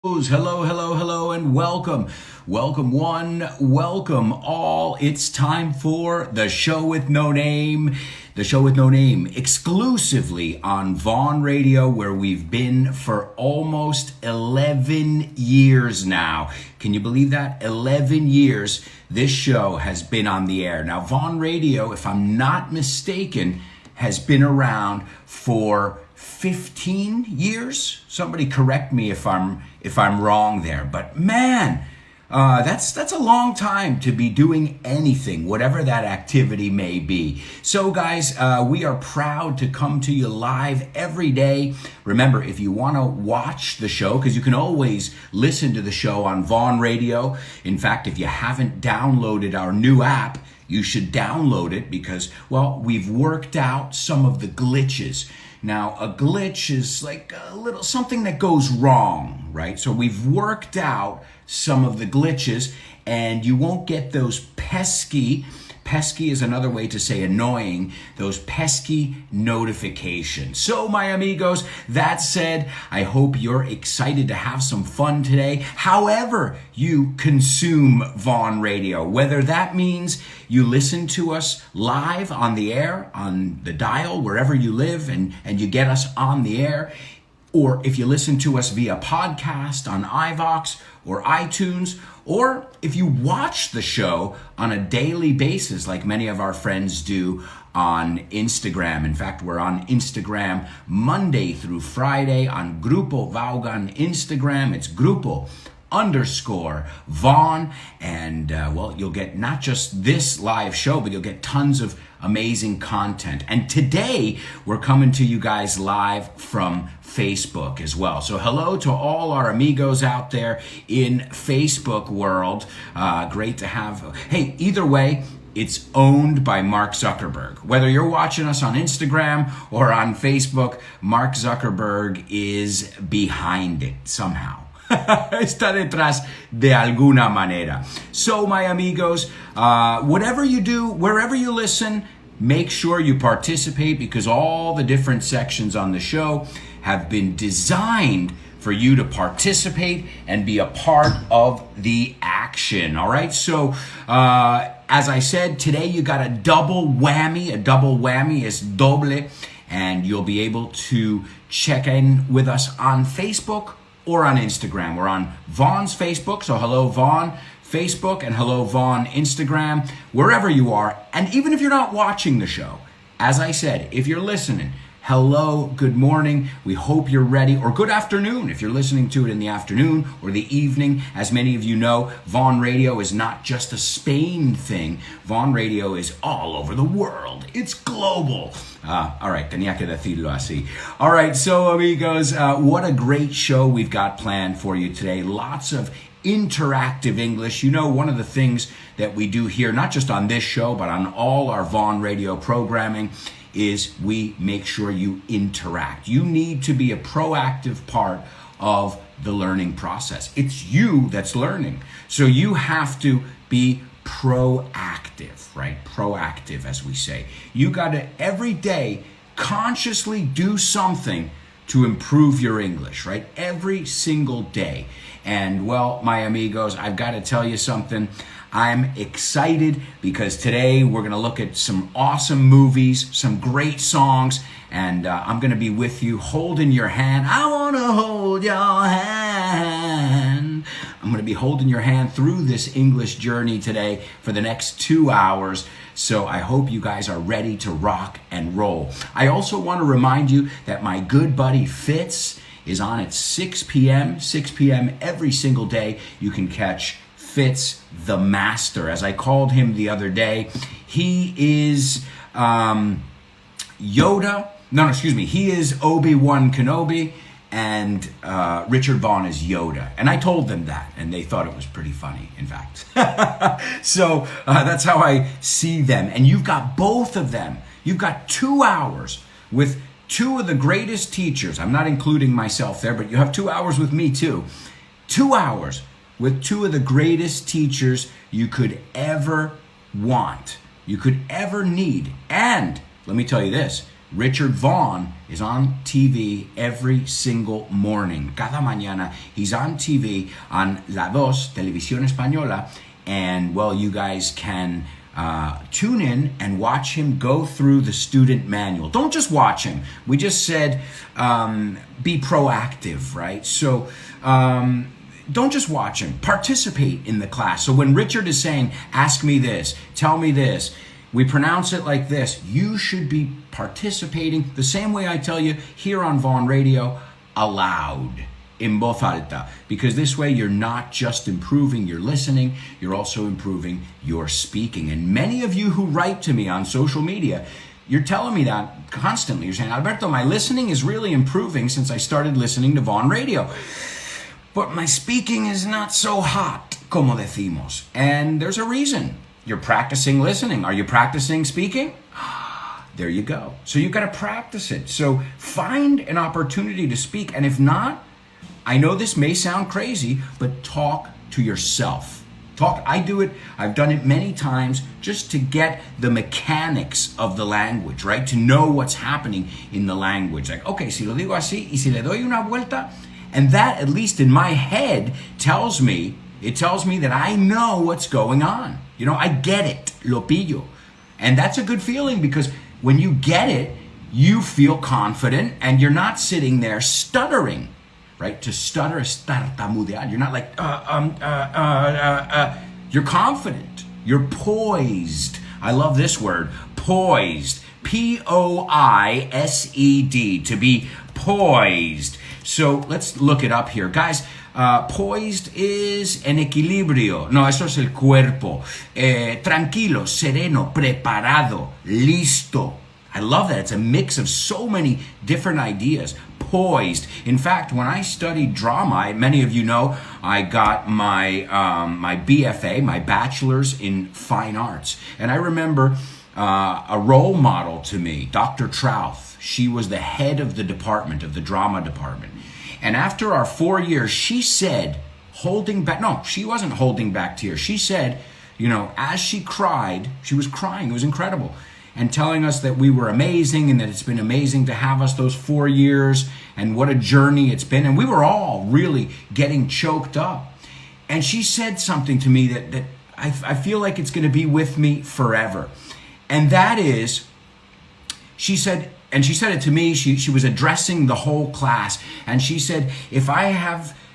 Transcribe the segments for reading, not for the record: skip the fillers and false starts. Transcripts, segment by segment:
Hello, hello, hello, and welcome. Welcome one, welcome all. It's time for the show with no name. The show with no name, exclusively on Vaughan Radio, where we've been for almost 11 years now. Can you believe that? 11 years this show has been on the air. Now, Vaughan Radio, if I'm not mistaken, has been around for 15 years. Somebody correct me if I'm wrong there. But man, that's a long time to be doing anything, whatever that activity may be. So guys, we are proud to come to you live every day. Remember, if you want to watch the show, because you can always listen to the show on Vaughan Radio. In fact, if you haven't downloaded our new app, you should download it because, well, we've worked out some of the glitches. Now, a glitch is like a little something that goes wrong, right? So we've worked out some of the glitches, and you won't get those pesky is another way to say annoying, those pesky notifications. So my amigos, that said, I hope you're excited to have some fun today. However you consume Vaughan Radio, whether that means you listen to us live on the air, on the dial, wherever you live, and you get us on the air, or if you listen to us via podcast on iVox or iTunes, or if you watch the show on a daily basis like many of our friends do on Instagram. In fact, we're on Instagram Monday through Friday on Grupo Vaughan Instagram. It's Grupo_Vaughan. And well, you'll get not just this live show, but you'll get tons of amazing content. And today we're coming to you guys live from Facebook as well. So hello to all our amigos out there in Facebook world. Great to have. Hey, either way, it's owned by Mark Zuckerberg. Whether you're watching us on Instagram or on Facebook, Mark Zuckerberg is behind it somehow. Está detrás de alguna manera. So, my amigos, whatever you do, wherever you listen, make sure you participate, because all the different sections on the show have been designed for you to participate and be a part of the action. All right. So, as I said, today you got a double whammy. A double whammy is doble, and you'll be able to check in with us on Facebook or on Instagram. We're on Vaughan's Facebook, so hello Vaughan Facebook and hello Vaughan Instagram, wherever you are. And even if you're not watching the show, as I said, if you're listening, hello, good morning. We hope you're ready, or good afternoon if you're listening to it in the afternoon or the evening. As many of you know, Vaughan Radio is not just a Spain thing. Vaughan Radio is all over the world. It's global. All right, tenía que decirlo así. All right, so amigos, what a great show we've got planned for you today. Lots of interactive English. You know, one of the things that we do here, not just on this show, but on all our Vaughan Radio programming, is we make sure you interact. You need to be a proactive part of the learning process. It's you that's learning. So you have to be proactive, right? Proactive, as we say. You got to every day consciously do something to improve your English, right? Every single day. And well, my amigos, I've got to tell you something. I'm excited because today we're going to look at some awesome movies, some great songs, and I'm going to be with you holding your hand. I want to hold your hand. I'm going to be holding your hand through this English journey today for the next 2 hours. So I hope you guys are ready to rock and roll. I also want to remind you that my good buddy Fitz is on at 6 p.m. 6 p.m. every single day. You can catch Fitz the Master, as I called him the other day. He is Yoda. He is Obi-Wan Kenobi, and Richard Vaughan is Yoda. And I told them that, and they thought it was pretty funny, in fact. So that's how I see them. And you've got both of them. You've got 2 hours with two of the greatest teachers. I'm not including myself there, but you have 2 hours with me too. 2 hours with two of the greatest teachers you could ever want, you could ever need. And let me tell you this, Richard Vaughan is on TV every single morning. Cada mañana he's on TV on La Dos, Televisión Española, and well, you guys can tune in and watch him go through the student manual. Don't just watch him. We just said be proactive, right? So don't just watch him. Participate in the class. So when Richard is saying, ask me this, tell me this, we pronounce it like this, you should be participating the same way I tell you here on Vaughan Radio, aloud, in voz alta, because this way you're not just improving your listening, you're also improving your speaking. And many of you who write to me on social media, you're telling me that constantly. You're saying, Alberto, my listening is really improving since I started listening to Vaughan Radio, but my speaking is not so hot, como decimos. And there's a reason. You're practicing listening. Are you practicing speaking? There you go. So you've got to practice it. So find an opportunity to speak. And if not, I know this may sound crazy, but talk to yourself. Talk. I do it. I've done it many times just to get the mechanics of the language, right? To know what's happening in the language. Like, okay, si lo digo así, y si le doy una vuelta, and that, at least in my head, tells me that I know what's going on. You know, I get it, lo pillo. And that's a good feeling, because when you get it, you feel confident and you're not sitting there stuttering, right? To stutter is tartamudear. You're not like, You're confident. You're poised. I love this word, poised. P-O-I-S-E-D, to be poised. So let's look it up here. Guys, poised is en equilibrio. No, eso es el cuerpo. Tranquilo, sereno, preparado, listo. I love that. It's a mix of so many different ideas. Poised. In fact, when I studied drama, many of you know, I got my my BFA, my bachelor's in fine arts. And I remember a role model to me, Dr. Trouth. She was the head of the department, of the drama department. And after our 4 years, she said, she wasn't holding back tears. She said, you know, as she cried, she was crying. It was incredible. And telling us that we were amazing and that it's been amazing to have us those 4 years and what a journey it's been. And we were all really getting choked up. And she said something to me that I feel like it's going to be with me forever. And that is, she said it to me, she was addressing the whole class, and she said, if I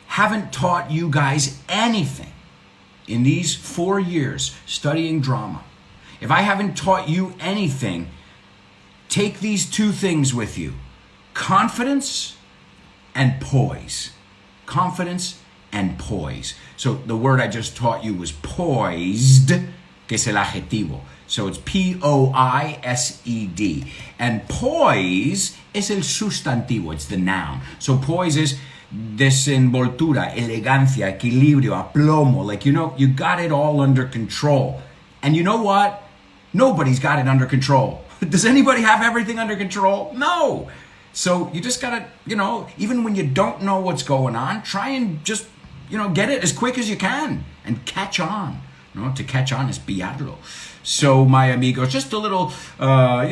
haven't taught you guys anything in these 4 years studying drama, if I haven't taught you anything, take these two things with you: confidence and poise. Confidence and poise. So the word I just taught you was poised, que es el adjetivo. So it's P-O-I-S-E-D. And poise es el sustantivo, it's the noun. So poise is desenvoltura, elegancia, equilibrio, aplomo. Like, you know, you got it all under control. And you know what? Nobody's got it under control. Does anybody have everything under control? No. So you just gotta, you know, even when you don't know what's going on, try and just, you know, get it as quick as you can and catch on. No, to catch on is pillarlo. So my amigos, just a little, I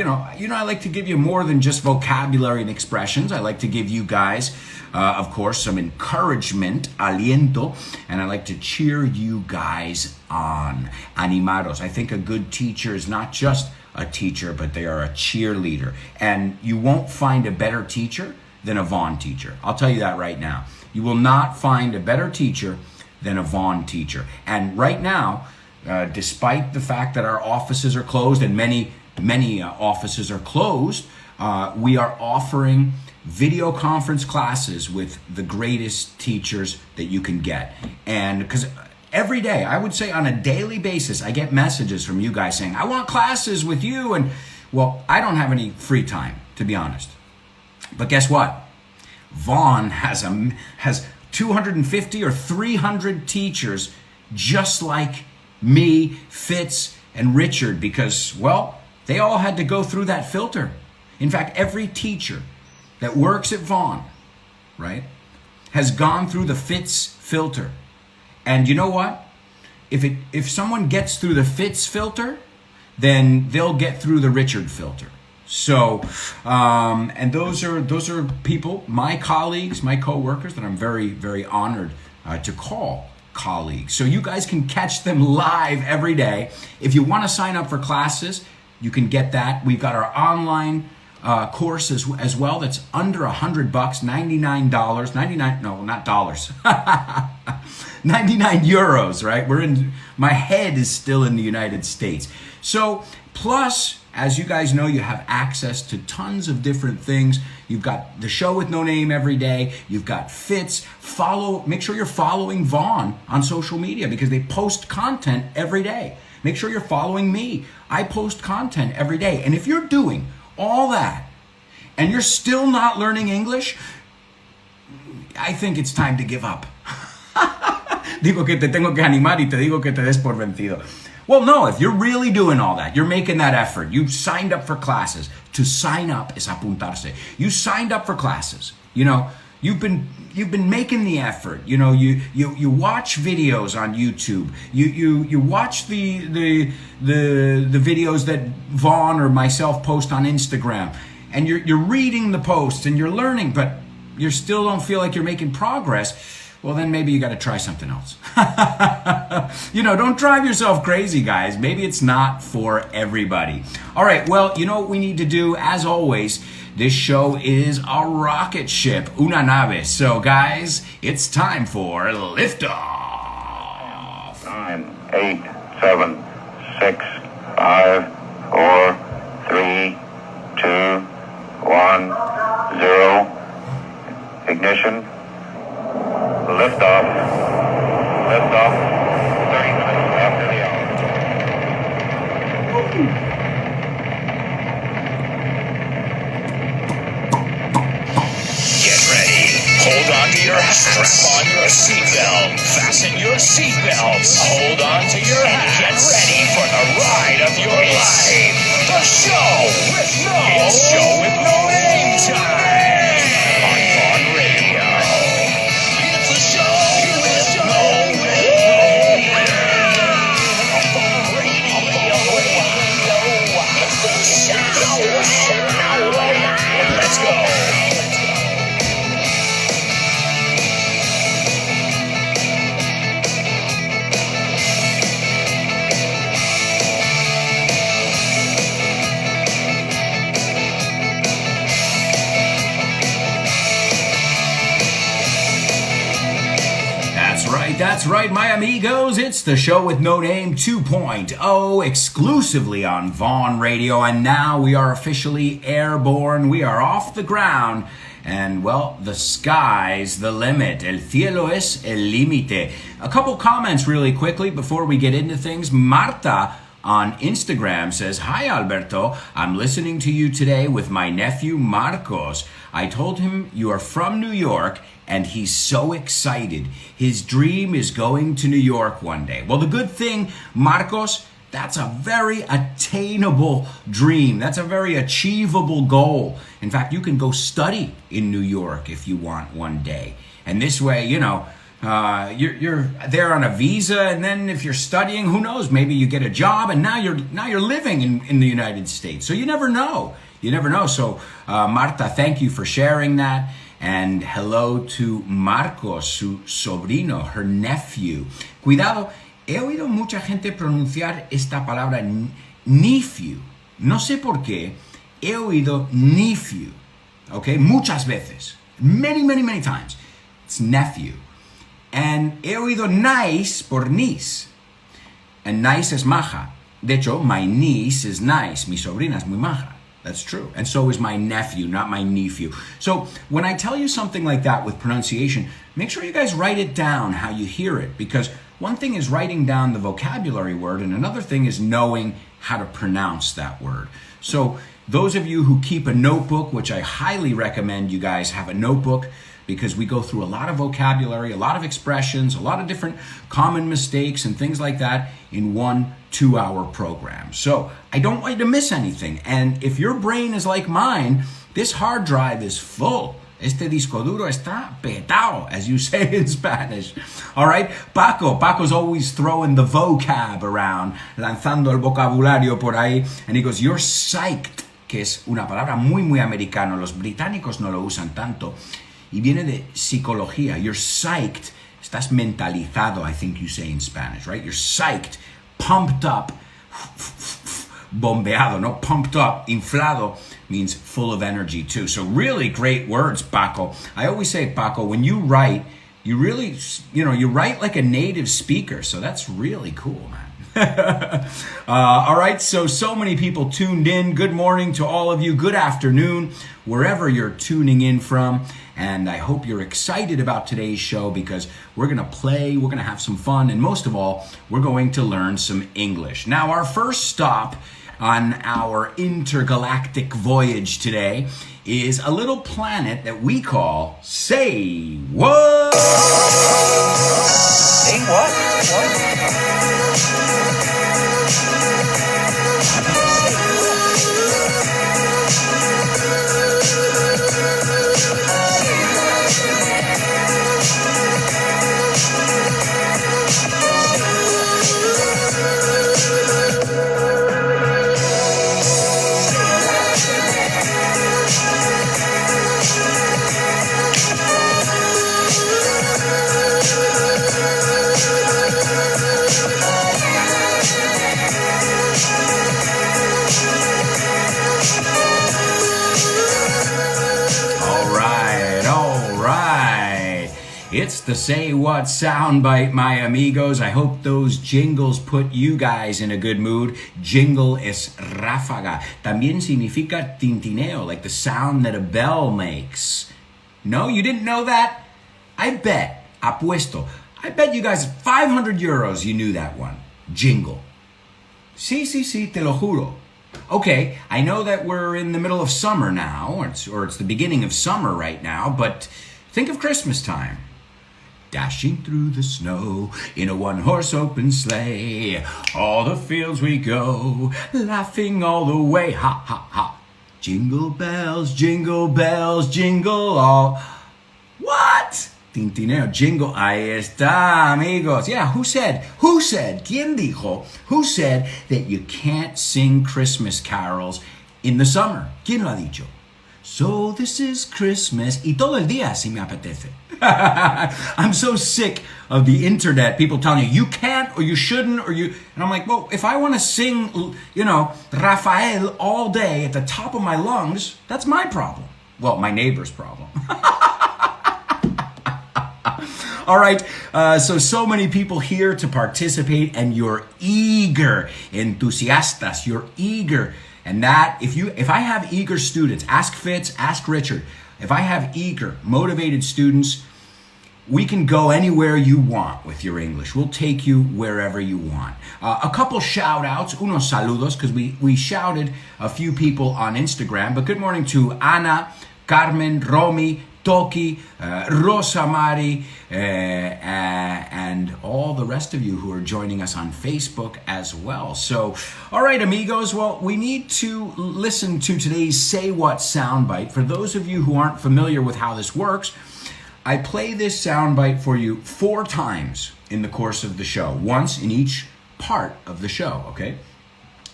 like to give you more than just vocabulary and expressions. I like to give you guys, of course, some encouragement, aliento, and I like to cheer you guys on. Animaros. I think a good teacher is not just a teacher, but they are a cheerleader. And you won't find a better teacher than a Vaughan teacher. I'll tell you that right now. You will not find a better teacher than a Vaughan teacher. And right now, despite the fact that our offices are closed, and many offices are closed, we are offering video conference classes with the greatest teachers that you can get. And because every day, I would say on a daily basis, I get messages from you guys saying, I want classes with you. And well, I don't have any free time, to be honest. But guess what? Vaughan has 250 or 300 teachers just like me, Fitz, and Richard, because, well, they all had to go through that filter. In fact, every teacher that works at Vaughan, has gone through the Fitz filter. And you know what? If someone gets through the Fitz filter, then they'll get through the Richard filter. So, and those are people, my colleagues, my co-workers that I'm very, very honored to call colleagues. So you guys can catch them live every day. If you want to sign up for classes, you can get that. We've got our online course as well. That's under $100, $99, 99, no, not dollars. 99 euros, right? My head is still in the United States. So, plus, as you guys know, you have access to tons of different things. You've got the show with no name every day. You've got fits. Make sure you're following Vaughan on social media because they post content every day. Make sure you're following me. I post content every day. And if you're doing all that and you're still not learning English, I think it's time to give up. Digo que te tengo que animar y te digo que te des por vencido. Well, no, if you're really doing all that, you're making that effort, you've signed up for classes. To sign up is apuntarse. You signed up for classes. You know, you've been making the effort. You know, you watch videos on YouTube. You watch the videos that Vaughan or myself post on Instagram, and you're reading the posts and you're learning, but you still don't feel like you're making progress. Well, then maybe you got to try something else. You know, don't drive yourself crazy, guys. Maybe it's not for everybody. All right, well, you know what we need to do? As always, this show is a rocket ship, una nave. So, guys, it's time for liftoff. 9, 8, 7, 6, 5, 4, 3, 2, 1, 0. Ignition. Liftoff. Liftoff. 30 minutes after the hour. Get ready. Hold on to your hat. Strap on your seatbelt. Fasten your seatbelts. Hold on to your hat. Get ready for the ride of your life. The show with no name time. On Vaughan Radio. It's a show with no name. On Vaughan Radio. It's the show. Let's go. That's right, my amigos. It's the show with no name 2.0 exclusively on Vaughan Radio. And now we are officially airborne. We are off the ground. And, well, the sky's the limit. El cielo es el límite. A couple comments really quickly before we get into things. Marta on Instagram says, "Hi, Alberto. I'm listening to you today with my nephew, Marcos. I told him you are from New York, and he's so excited. His dream is going to New York one day." Well, the good thing, Marcos, that's a very attainable dream. That's a very achievable goal. In fact, you can go study in New York if you want one day. And this way, you know, you're there on a visa, and then if you're studying, who knows, maybe you get a job, and now you're living in the United States. So you never know. So Marta, thank you for sharing that. And hello to Marcos, su sobrino, her nephew. Cuidado, he oído mucha gente pronunciar esta palabra nephew. No sé por qué, he oído nephew. Okay, muchas veces. Many times. It's nephew. And he oído nice por niece. And nice es maja. De hecho, my niece is nice. Mi sobrina es muy maja. That's true. And so is my nephew, not my nephew. So when I tell you something like that with pronunciation, make sure you guys write it down how you hear it. Because one thing is writing down the vocabulary word, and another thing is knowing how to pronounce that word. So those of you who keep a notebook, which I highly recommend you guys have a notebook, because we go through a lot of vocabulary, a lot of expressions, a lot of different common mistakes and things like that in 1-2 hour program. So I don't want you to miss anything. And if your brain is like mine, this hard drive is full. Este disco duro está petao, as you say in Spanish. All right, Paco's always throwing the vocab around, lanzando el vocabulario por ahí. And he goes, "You're psyched que es una palabra muy americana. Los británicos no lo usan tanto. Y viene de psicología. You're psyched. Estás mentalizado, I think you say in Spanish, right? You're psyched, pumped up, bombeado, no? Pumped up, inflado means full of energy too. So really great words, Paco. I always say, Paco, when you write, you really, you write like a native speaker. So that's really cool, man. All right, so many people tuned in. Good morning to all of you. Good afternoon, wherever you're tuning in from. And I hope you're excited about today's show because we're going to play, we're going to have some fun, and most of all, we're going to learn some English. Now, our first stop on our intergalactic voyage today is a little planet that we call Say What? Say what? It's the Say What soundbite, my amigos. I hope those jingles put you guys in a good mood. Jingle es ráfaga. También significa tintineo, like the sound that a bell makes. No, you didn't know that? I bet, apuesto, I bet you guys 500 euros you knew that one. Jingle. Sí, te lo juro. Okay, I know that we're in the middle of summer now, or it's the beginning of summer right now, but think of Christmas time. Dashing through the snow in a one-horse open sleigh. All the fields we go, laughing all the way. Ha, ha, ha. Jingle bells, jingle all. What? Tintineo, jingle. Ahí está, amigos. Yeah, who said? ¿Quién dijo? Who said that you can't sing Christmas carols in the summer? ¿Quién lo ha dicho? So this is Christmas. Y todo el día si me apetece. I'm so sick of the internet, people telling you can't or you shouldn't and I'm like, well, if I want to sing, Rafael all day at the top of my lungs, that's my problem. Well, my neighbor's problem. All right, so many people here to participate and you're eager, entusiastas, you're eager. And that, if I have eager students, ask Fitz, ask Richard, if I have eager, motivated students, we can go anywhere you want with your English. We'll take you wherever you want. A couple shout outs, unos saludos, because we shouted a few people on Instagram. But good morning to Ana, Carmen, Romy, Toki, Rosa Mari, and all the rest of you who are joining us on Facebook as well. So, all right, amigos, well, we need to listen to today's Say What soundbite. For those of you who aren't familiar with how this works, I play this soundbite for you 4 times in the course of the show, once in each part of the show, okay?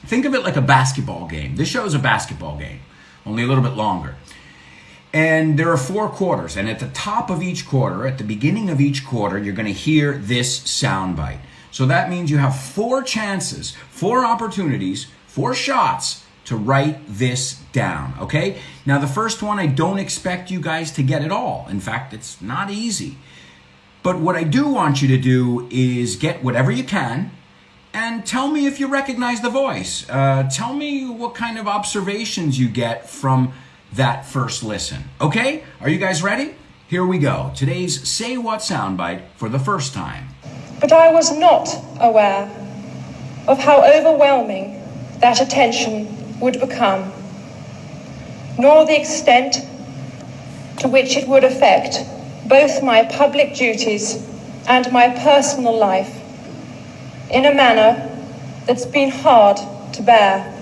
Think of it like a basketball game. This show is a basketball game, only a little bit longer. And there are 4 quarters, and at the top of each quarter, at the beginning of each quarter, you're going to hear this soundbite. So that means you have 4 chances, 4 opportunities, 4 shots to write this down, okay? Now, the first one, I don't expect you guys to get it all. In fact, it's not easy. But what I do want you to do is get whatever you can and tell me if you recognize the voice. Tell me what kind of observations you get from that first listen, okay? Are you guys ready? Here we go. Today's Say What soundbite for the first time. But I was not aware of how overwhelming that attention would become, nor the extent to which it would affect both my public duties and my personal life in a manner that's been hard to bear.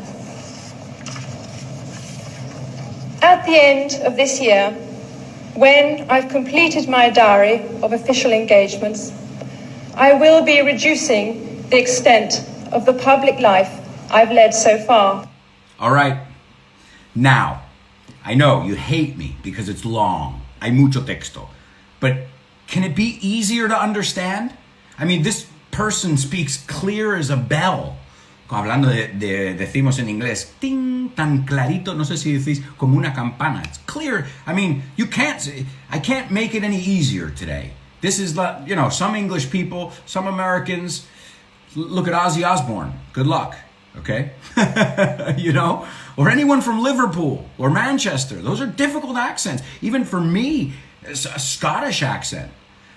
At the end of this year, when I've completed my diary of official engagements, I will be reducing the extent of the public life I've led so far. All right. Now, I know you hate me because it's long. Hay mucho texto. But can it be easier to understand? I mean, this person speaks clear as a bell. Hablando decimos en inglés, ting, tan clarito, no sé si decís como una campana. It's clear. I mean, I can't make it any easier today. This is, some English people, some Americans, look at Ozzy Osbourne. Good luck, okay? Or anyone from Liverpool or Manchester. Those are difficult accents. Even for me, it's a Scottish accent.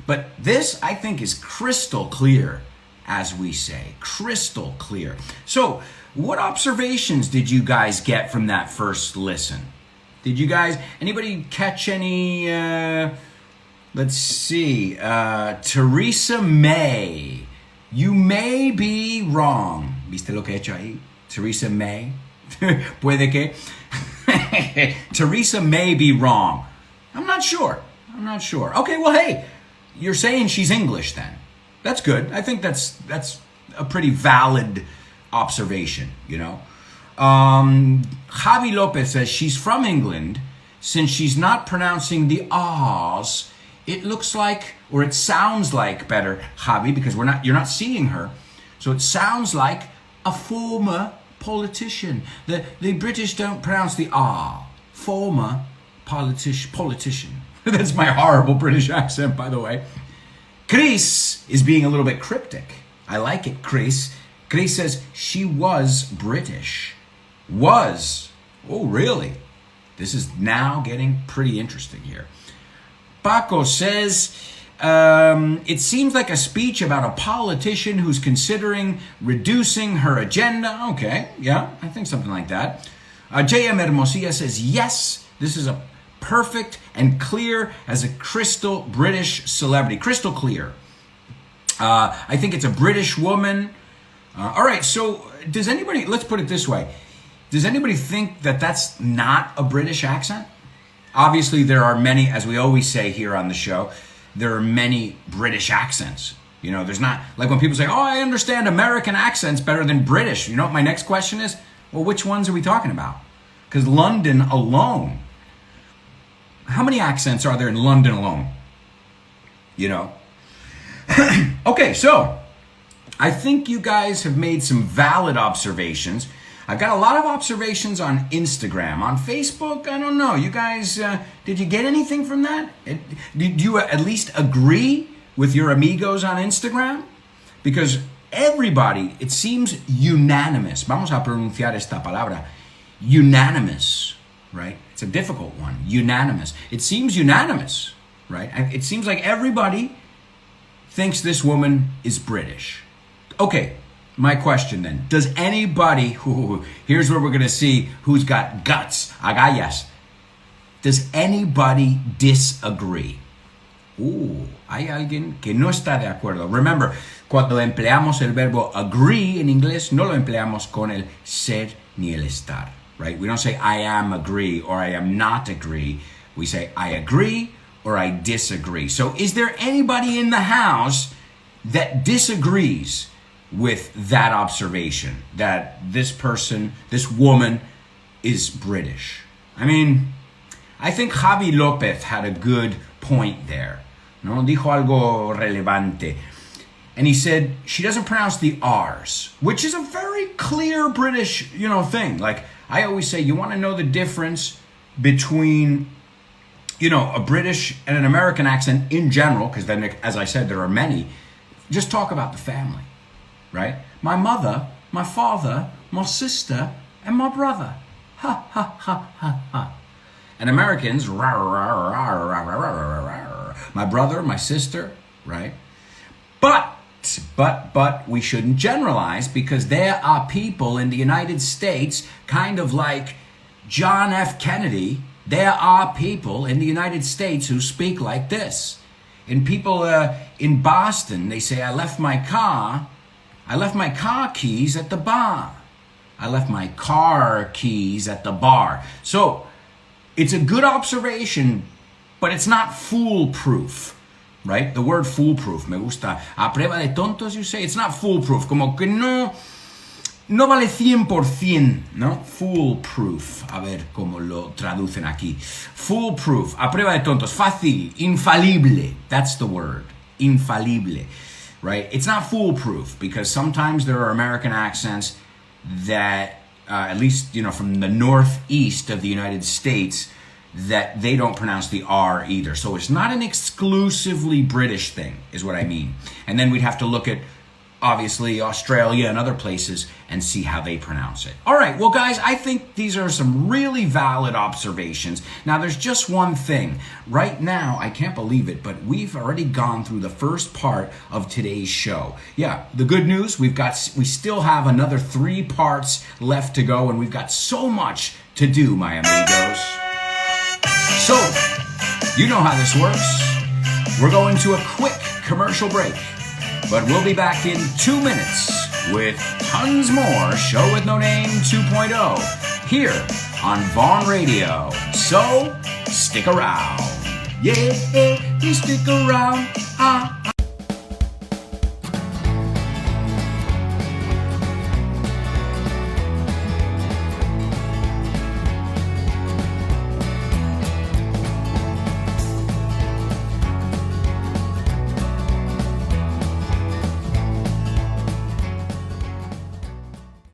But this, I think, is crystal clear, as we say. Crystal clear. So, what observations did you guys get from that first listen? Anybody catch any, let's see, Theresa May. You may be wrong. ¿Viste lo que he hecho ahí? Theresa May. Puede que. Theresa may be wrong. I'm not sure. Okay, well, hey, you're saying she's English then. That's good. I think that's a pretty valid observation, Javi Lopez says she's from England. Since she's not pronouncing the R's, it looks like, or it sounds like, better, Javi, because you're not seeing her. So it sounds like a former politician. The British don't pronounce the R. Former politician. That's my horrible British accent, by the way. Chris is being a little bit cryptic. I like it, Chris. Chris says she was British. Was. Oh, really? This is now getting pretty interesting here. Paco says, it seems like a speech about a politician who's considering reducing her agenda. Okay, yeah, I think something like that. J.M. Hermosilla says, yes, this is a perfect and clear as a crystal British celebrity. Crystal clear. I think it's a British woman. All right, so let's put it this way. Does anybody think that that's not a British accent? Obviously, there are many, as we always say here on the show, there are many British accents. There's not, like when people say, oh, I understand American accents better than British. You know what my next question is? Well, which ones are we talking about? Because London alone, how many accents are there in London alone? Okay, so I think you guys have made some valid observations. I've got a lot of observations on Instagram. On Facebook, I don't know. You guys, did you get anything from that? Did you at least agree with your amigos on Instagram? Because everybody, it seems unanimous. Vamos a pronunciar esta palabra. Unanimous, right? It's a difficult one. Unanimous. It seems unanimous, right? It seems like everybody thinks this woman is British. Okay. My question then, does anybody, here's where we're going to see who's got guts, agallas. Does anybody disagree? Hay alguien que no está de acuerdo. Remember, cuando empleamos el verbo agree en inglés, no lo empleamos con el ser ni el estar, right? We don't say I am agree or I am not agree. We say I agree or I disagree. So is there anybody in the house that disagrees with that observation that this woman is British? I mean, I think Javi Lopez had a good point there. No, dijo algo relevante. And he said she doesn't pronounce the R's, which is a very clear British, thing. Like I always say, you want to know the difference between, a British and an American accent in general, because then, as I said, there are many. Just talk about the family. Right? My mother, my father, my sister, and my brother. Ha, ha, ha, ha, ha. And Americans, rah, rah, rah, rah, rah, rah, rah, my brother, my sister, right? But we shouldn't generalize, because there are people in the United States, kind of like John F. Kennedy, there are people in the United States who speak like this. And people in Boston, they say, I left my car keys at the bar. I left my car keys at the bar. So it's a good observation, but it's not foolproof, right? The word foolproof, me gusta. A prueba de tontos, you say? It's not foolproof. Como que no, no vale 100%, ¿no? Foolproof. A ver cómo lo traducen aquí. Foolproof, a prueba de tontos. Fácil, infalible. That's the word. Infalible, right? It's not foolproof because sometimes there are American accents that, at least, you know, from the northeast of the United States, that they don't pronounce the R either. So it's not an exclusively British thing, is what I mean. And then we'd have to look at, obviously, Australia and other places and see how they pronounce it. All right, well, guys, I think these are some really valid observations. Now, there's just one thing. Right now, I can't believe it, but we've already gone through the first part of today's show. Yeah, the good news, we still have another 3 parts left to go, and we've got so much to do, my amigos. So, you know how this works. We're going to a quick commercial break, but we'll be back in 2 minutes with tons more Show with No Name 2.0 here on Vaughan Radio. So, stick around. Yeah, you stick around.